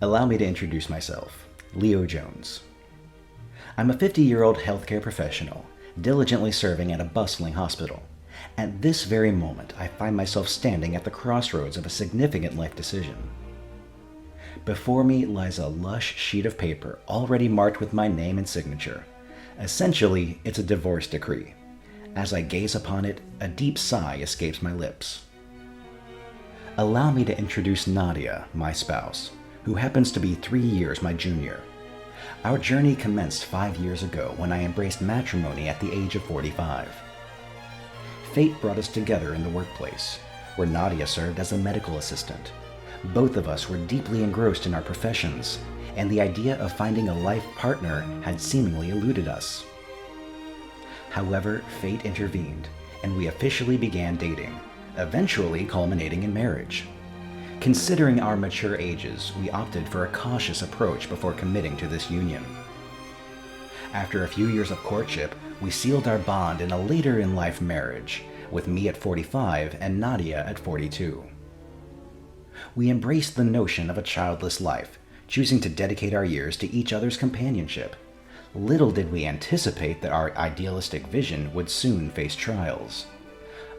Allow me to introduce myself, Leo Jones. I'm a 50-year-old healthcare professional, diligently serving at a bustling hospital. At this very moment, I find myself standing at the crossroads of a significant life decision. Before me lies a lush sheet of paper already marked with my name and signature. Essentially, it's a divorce decree. As I gaze upon it, a deep sigh escapes my lips. Allow me to introduce Nadia, my spouse, who happens to be 3 years my junior. Our journey commenced 5 years ago when I embraced matrimony at the age of 45. Fate brought us together in the workplace, where Nadia served as a medical assistant. Both of us were deeply engrossed in our professions, and the idea of finding a life partner had seemingly eluded us. However, fate intervened, and we officially began dating, eventually culminating in marriage. Considering our mature ages, we opted for a cautious approach before committing to this union. After a few years of courtship, we sealed our bond in a later-in-life marriage, with me at 45 and Nadia at 42. We embraced the notion of a childless life, choosing to dedicate our years to each other's companionship. Little did we anticipate that our idealistic vision would soon face trials.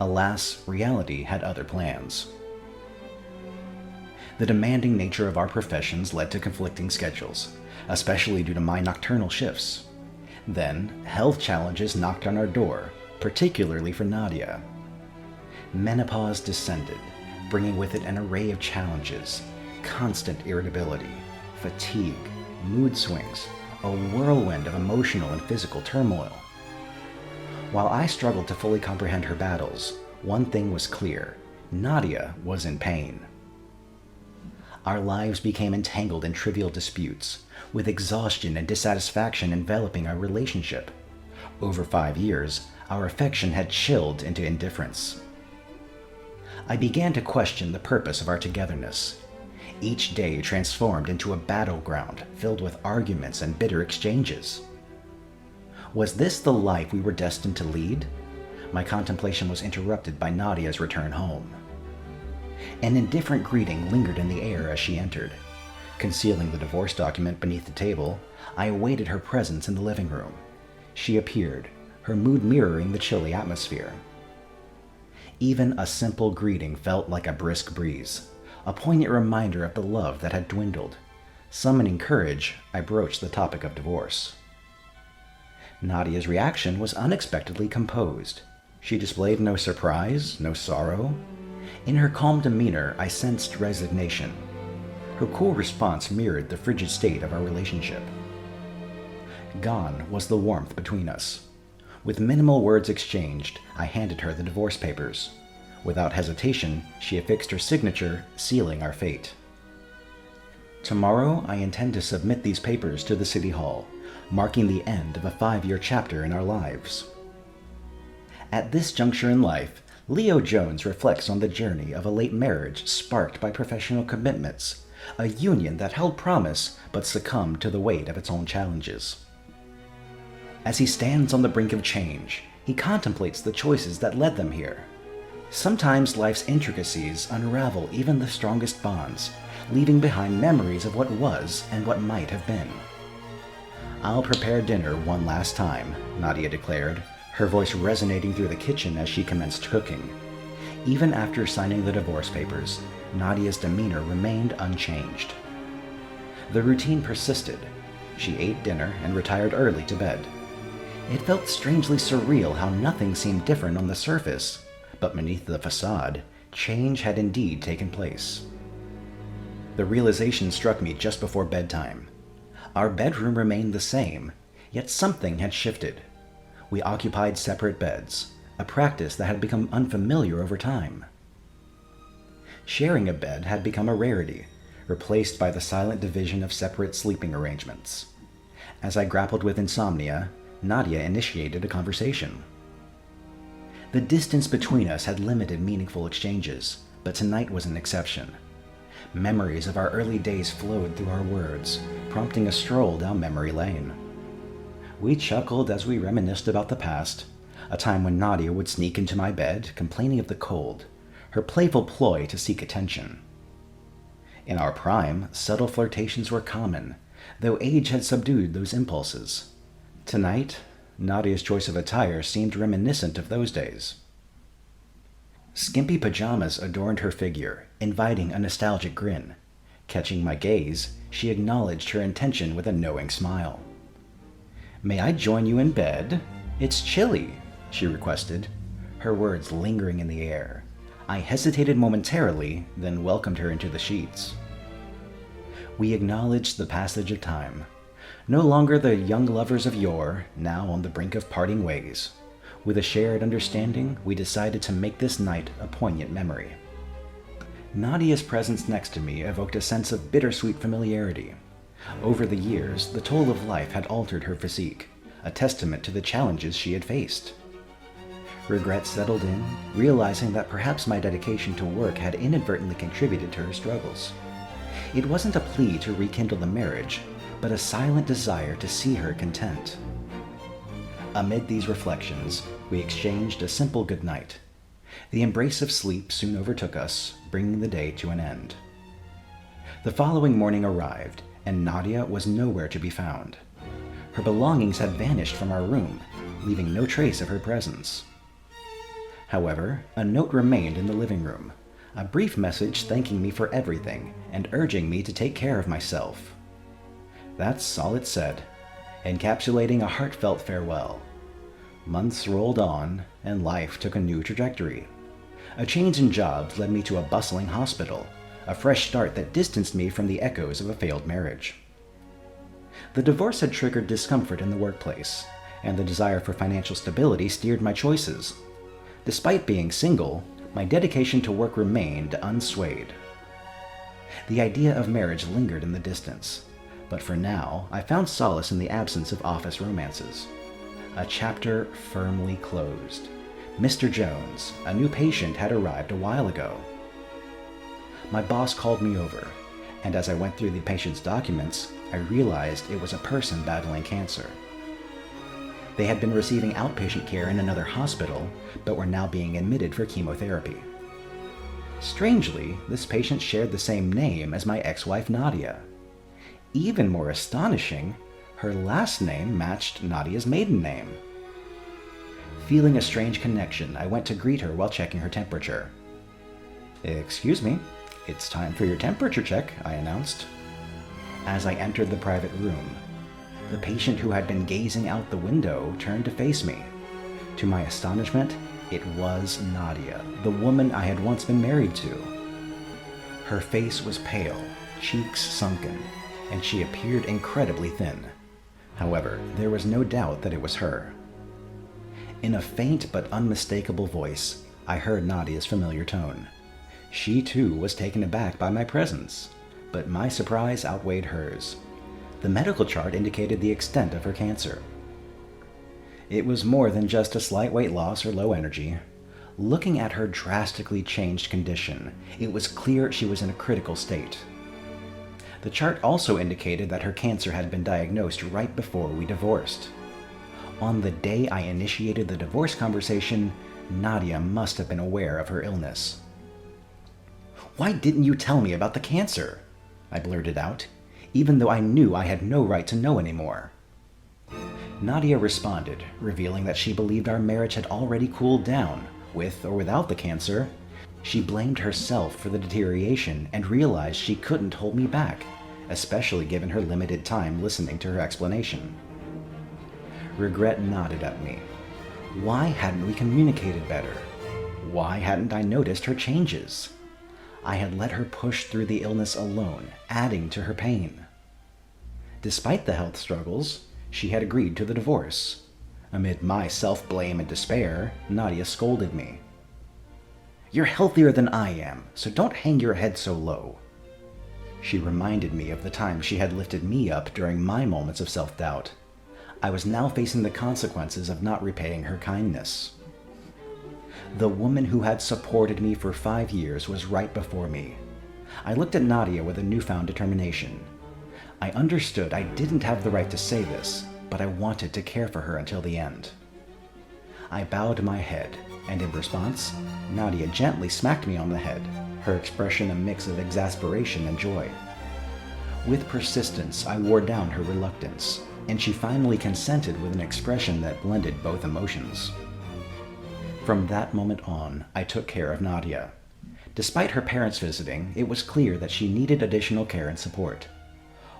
Alas, reality had other plans. The demanding nature of our professions led to conflicting schedules, especially due to my nocturnal shifts. Then, health challenges knocked on our door, particularly for Nadia. Menopause descended, bringing with it an array of challenges, constant irritability, fatigue, mood swings, a whirlwind of emotional and physical turmoil. While I struggled to fully comprehend her battles, one thing was clear: Nadia was in pain. Our lives became entangled in trivial disputes, with exhaustion and dissatisfaction enveloping our relationship. Over 5 years, our affection had chilled into indifference. I began to question the purpose of our togetherness. Each day transformed into a battleground filled with arguments and bitter exchanges. Was this the life we were destined to lead? My contemplation was interrupted by Nadia's return home. An indifferent greeting lingered in the air as she entered. Concealing the divorce document beneath the table, I awaited her presence in the living room. She appeared, her mood mirroring the chilly atmosphere. Even a simple greeting felt like a brisk breeze, a poignant reminder of the love that had dwindled. Summoning courage, I broached the topic of divorce. Nadia's reaction was unexpectedly composed. She displayed no surprise, no sorrow. In her calm demeanor, I sensed resignation. Her cool response mirrored the frigid state of our relationship. Gone was the warmth between us. With minimal words exchanged, I handed her the divorce papers. Without hesitation, she affixed her signature, sealing our fate. Tomorrow, I intend to submit these papers to the City Hall, marking the end of a 5-year chapter in our lives. At this juncture in life, Leo Jones reflects on the journey of a late marriage sparked by professional commitments, a union that held promise but succumbed to the weight of its own challenges. As he stands on the brink of change, he contemplates the choices that led them here. Sometimes life's intricacies unravel even the strongest bonds, leaving behind memories of what was and what might have been. "I'll prepare dinner one last time," Nadia declared, her voice resonating through the kitchen as she commenced cooking. Even after signing the divorce papers, Nadia's demeanor remained unchanged. The routine persisted. She ate dinner and retired early to bed. It felt strangely surreal how nothing seemed different on the surface, but beneath the facade, change had indeed taken place. The realization struck me just before bedtime. Our bedroom remained the same, yet something had shifted. We occupied separate beds, a practice that had become unfamiliar over time. Sharing a bed had become a rarity, replaced by the silent division of separate sleeping arrangements. As I grappled with insomnia, Nadia initiated a conversation. The distance between us had limited meaningful exchanges, but tonight was an exception. Memories of our early days flowed through our words, prompting a stroll down memory lane. We chuckled as we reminisced about the past, a time when Nadia would sneak into my bed, complaining of the cold, her playful ploy to seek attention. In our prime, subtle flirtations were common, though age had subdued those impulses. Tonight, Nadia's choice of attire seemed reminiscent of those days. Skimpy pajamas adorned her figure, inviting a nostalgic grin. Catching my gaze, she acknowledged her intention with a knowing smile. "May I join you in bed? It's chilly," she requested, her words lingering in the air. I hesitated momentarily, then welcomed her into the sheets. We acknowledged the passage of time. No longer the young lovers of yore, now on the brink of parting ways. With a shared understanding, we decided to make this night a poignant memory. Nadia's presence next to me evoked a sense of bittersweet familiarity. Over the years, the toll of life had altered her physique, a testament to the challenges she had faced. Regret settled in, realizing that perhaps my dedication to work had inadvertently contributed to her struggles. It wasn't a plea to rekindle the marriage, but a silent desire to see her content. Amid these reflections, we exchanged a simple goodnight. The embrace of sleep soon overtook us, bringing the day to an end. The following morning arrived, and Nadia was nowhere to be found. Her belongings had vanished from our room, leaving no trace of her presence. However, a note remained in the living room, a brief message thanking me for everything and urging me to take care of myself. That's all it said, encapsulating a heartfelt farewell. Months rolled on, and life took a new trajectory. A change in jobs led me to a bustling hospital, a fresh start that distanced me from the echoes of a failed marriage. The divorce had triggered discomfort in the workplace, and the desire for financial stability steered my choices. Despite being single, my dedication to work remained unswayed. The idea of marriage lingered in the distance, but for now, I found solace in the absence of office romances. A chapter firmly closed. Mr. Jones, a new patient, had arrived a while ago. My boss called me over, and as I went through the patient's documents, I realized it was a person battling cancer. They had been receiving outpatient care in another hospital, but were now being admitted for chemotherapy. Strangely, this patient shared the same name as my ex-wife Nadia. Even more astonishing, her last name matched Nadia's maiden name. Feeling a strange connection, I went to greet her while checking her temperature. "Excuse me, it's time for your temperature check," I announced. As I entered the private room, the patient who had been gazing out the window turned to face me. To my astonishment, it was Nadia, the woman I had once been married to. Her face was pale, cheeks sunken, and she appeared incredibly thin. However, there was no doubt that it was her. In a faint but unmistakable voice, I heard Nadia's familiar tone. She too was taken aback by my presence, but my surprise outweighed hers. The medical chart indicated the extent of her cancer. It was more than just a slight weight loss or low energy. Looking at her drastically changed condition, it was clear she was in a critical state. The chart also indicated that her cancer had been diagnosed right before we divorced. On the day I initiated the divorce conversation, Nadia must have been aware of her illness. "Why didn't you tell me about the cancer?" I blurted out, even though I knew I had no right to know anymore. Nadia responded, revealing that she believed our marriage had already cooled down, with or without the cancer. She blamed herself for the deterioration and realized she couldn't hold me back, especially given her limited time listening to her explanation. Regret nodded at me. Why hadn't we communicated better? Why hadn't I noticed her changes? I had let her push through the illness alone, adding to her pain. Despite the health struggles, she had agreed to the divorce. Amid my self-blame and despair, Nadia scolded me. "You're healthier than I am, so don't hang your head so low." She reminded me of the time she had lifted me up during my moments of self-doubt. I was now facing the consequences of not repaying her kindness. The woman who had supported me for 5 years was right before me. I looked at Nadia with a newfound determination. I understood I didn't have the right to say this, but I wanted to care for her until the end. I bowed my head, and in response, Nadia gently smacked me on the head. her expression a mix of exasperation and joy. With persistence, I wore down her reluctance, and she finally consented with an expression that blended both emotions. From that moment on, I took care of Nadia. Despite her parents visiting, it was clear that she needed additional care and support.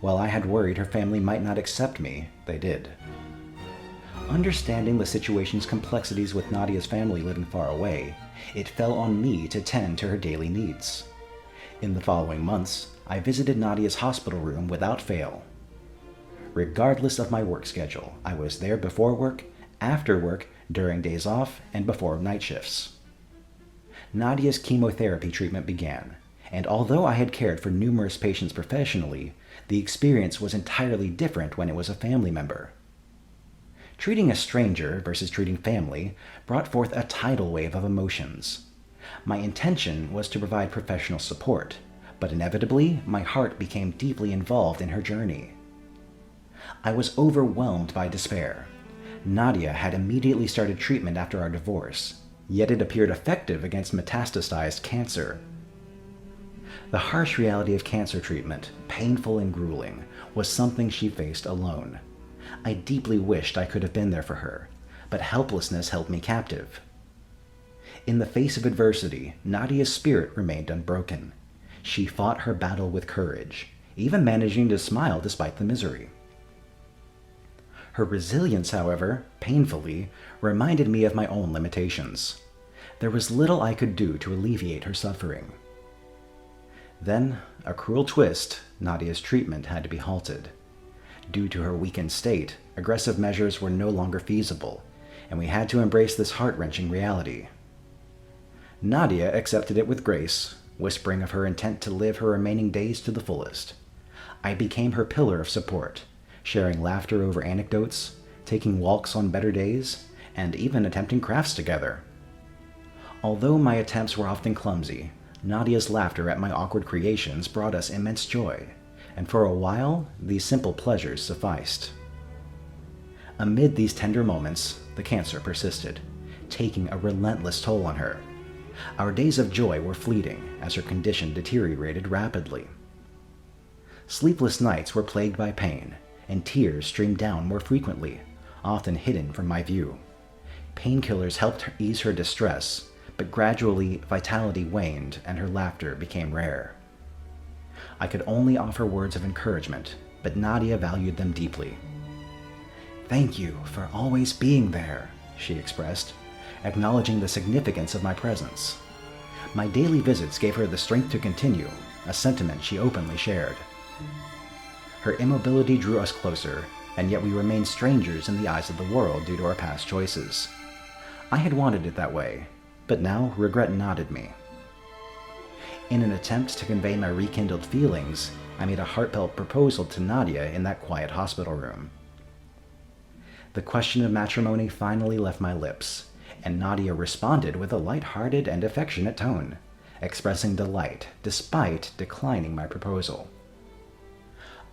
While I had worried her family might not accept me, they did. Understanding the situation's complexities with Nadia's family living far away, it fell on me to tend to her daily needs. In the following months, I visited Nadia's hospital room without fail. Regardless of my work schedule, I was there before work, after work, during days off, and before night shifts. Nadia's chemotherapy treatment began, and although I had cared for numerous patients professionally, the experience was entirely different when it was a family member. Treating a stranger versus treating family brought forth a tidal wave of emotions. My intention was to provide professional support, but inevitably, my heart became deeply involved in her journey. I was overwhelmed by despair. Nadia had immediately started treatment after our divorce, yet it appeared effective against metastasized cancer. The harsh reality of cancer treatment, painful and grueling, was something she faced alone. I deeply wished I could have been there for her, but helplessness held me captive. In the face of adversity, Nadia's spirit remained unbroken. She fought her battle with courage, even managing to smile despite the misery. Her resilience, however, painfully, reminded me of my own limitations. There was little I could do to alleviate her suffering. Then, a cruel twist, Nadia's treatment had to be halted. Due to her weakened state, aggressive measures were no longer feasible, and we had to embrace this heart-wrenching reality. Nadia accepted it with grace, whispering of her intent to live her remaining days to the fullest. I became her pillar of support, sharing laughter over anecdotes, taking walks on better days, and even attempting crafts together. Although my attempts were often clumsy, Nadia's laughter at my awkward creations brought us immense joy, and for a while, these simple pleasures sufficed. Amid these tender moments, the cancer persisted, taking a relentless toll on her. Our days of joy were fleeting as her condition deteriorated rapidly. Sleepless nights were plagued by pain, and tears streamed down more frequently, often hidden from my view. Painkillers helped ease her distress, but gradually vitality waned and her laughter became rare. I could only offer words of encouragement, but Nadia valued them deeply. "Thank you for always being there," she expressed, acknowledging the significance of my presence. My daily visits gave her the strength to continue, a sentiment she openly shared. Her immobility drew us closer, and yet we remained strangers in the eyes of the world due to our past choices. I had wanted it that way, but now regret knotted me. In an attempt to convey my rekindled feelings, I made a heartfelt proposal to Nadia in that quiet hospital room. The question of matrimony finally left my lips, and Nadia responded with a light-hearted and affectionate tone, expressing delight despite declining my proposal.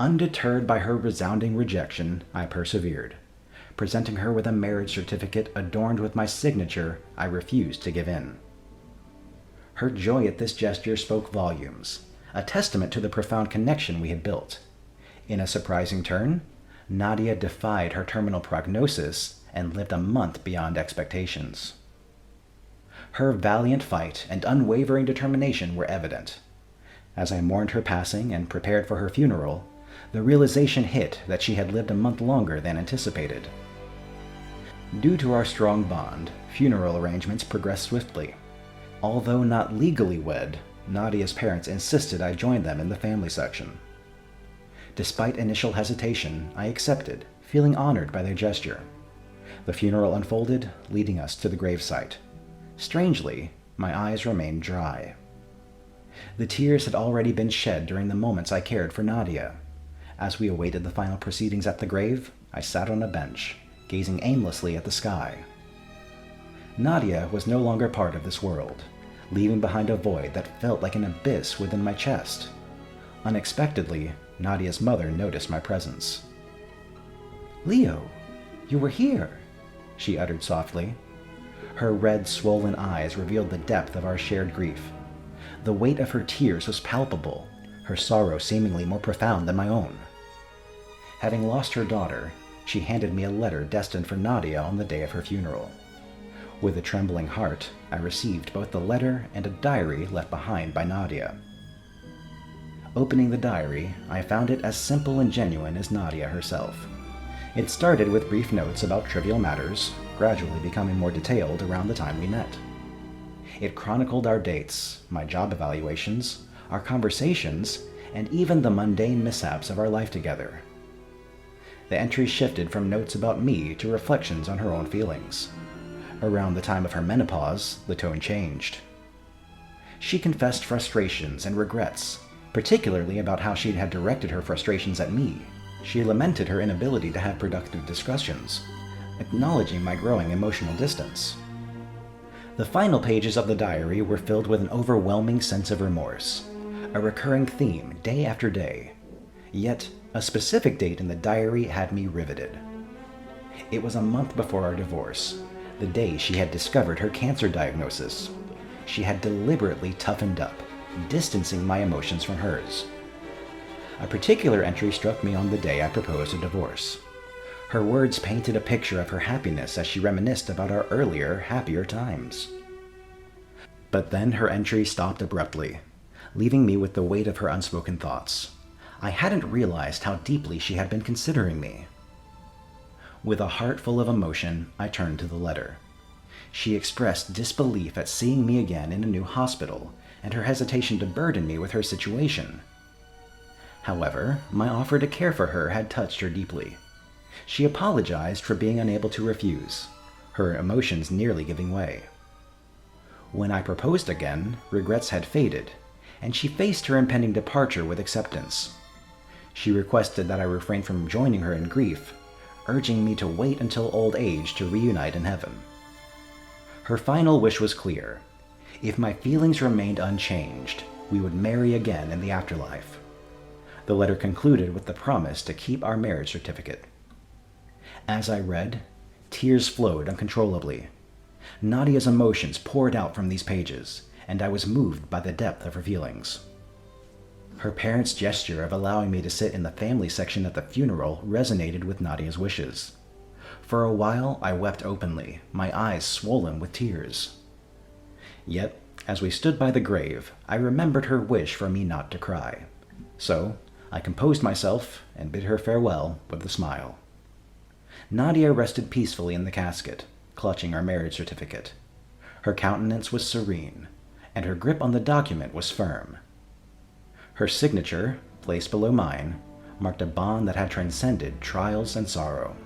Undeterred by her resounding rejection, I persevered. Presenting her with a marriage certificate adorned with my signature, I refused to give in. Her joy at this gesture spoke volumes, a testament to the profound connection we had built. In a surprising turn, Nadia defied her terminal prognosis and lived a month beyond expectations. Her valiant fight and unwavering determination were evident. As I mourned her passing and prepared for her funeral, the realization hit that she had lived a month longer than anticipated. Due to our strong bond, funeral arrangements progressed swiftly. Although not legally wed, Nadia's parents insisted I join them in the family section. Despite initial hesitation, I accepted, feeling honored by their gesture. The funeral unfolded, leading us to the gravesite. Strangely, my eyes remained dry. The tears had already been shed during the moments I cared for Nadia. As we awaited the final proceedings at the grave, I sat on a bench, gazing aimlessly at the sky. Nadia was no longer part of this world, leaving behind a void that felt like an abyss within my chest. Unexpectedly, Nadia's mother noticed my presence. "Leo, you were here," she uttered softly. Her red, swollen eyes revealed the depth of our shared grief. The weight of her tears was palpable, her sorrow seemingly more profound than my own. Having lost her daughter, she handed me a letter destined for Nadia on the day of her funeral. With a trembling heart, I received both the letter and a diary left behind by Nadia. Opening the diary, I found it as simple and genuine as Nadia herself. It started with brief notes about trivial matters, gradually becoming more detailed around the time we met. It chronicled our dates, my job evaluations, our conversations, and even the mundane mishaps of our life together. The entries shifted from notes about me to reflections on her own feelings. Around the time of her menopause, the tone changed. She confessed frustrations and regrets, particularly about how she had directed her frustrations at me. She lamented her inability to have productive discussions, acknowledging my growing emotional distance. The final pages of the diary were filled with an overwhelming sense of remorse, a recurring theme day after day. Yet, a specific date in the diary had me riveted. It was a month before our divorce, the day she had discovered her cancer diagnosis. She had deliberately toughened up, distancing my emotions from hers. A particular entry struck me on the day I proposed a divorce. Her words painted a picture of her happiness as she reminisced about our earlier, happier times. But then her entry stopped abruptly, leaving me with the weight of her unspoken thoughts. I hadn't realized how deeply she had been considering me. With a heart full of emotion, I turned to the letter. She expressed disbelief at seeing me again in a new hospital, and her hesitation to burden me with her situation. However, my offer to care for her had touched her deeply. She apologized for being unable to refuse, her emotions nearly giving way. When I proposed again, regrets had faded, and she faced her impending departure with acceptance. She requested that I refrain from joining her in grief, urging me to wait until old age to reunite in heaven. Her final wish was clear. If my feelings remained unchanged, we would marry again in the afterlife. The letter concluded with the promise to keep our marriage certificate. As I read, tears flowed uncontrollably. Nadia's emotions poured out from these pages, and I was moved by the depth of her feelings. Her parents' gesture of allowing me to sit in the family section at the funeral resonated with Nadia's wishes. For a while, I wept openly, my eyes swollen with tears. Yet, as we stood by the grave, I remembered her wish for me not to cry. So, I composed myself and bid her farewell with a smile. Nadia rested peacefully in the casket, clutching our marriage certificate. Her countenance was serene, and her grip on the document was firm. Her signature, placed below mine, marked a bond that had transcended trials and sorrow.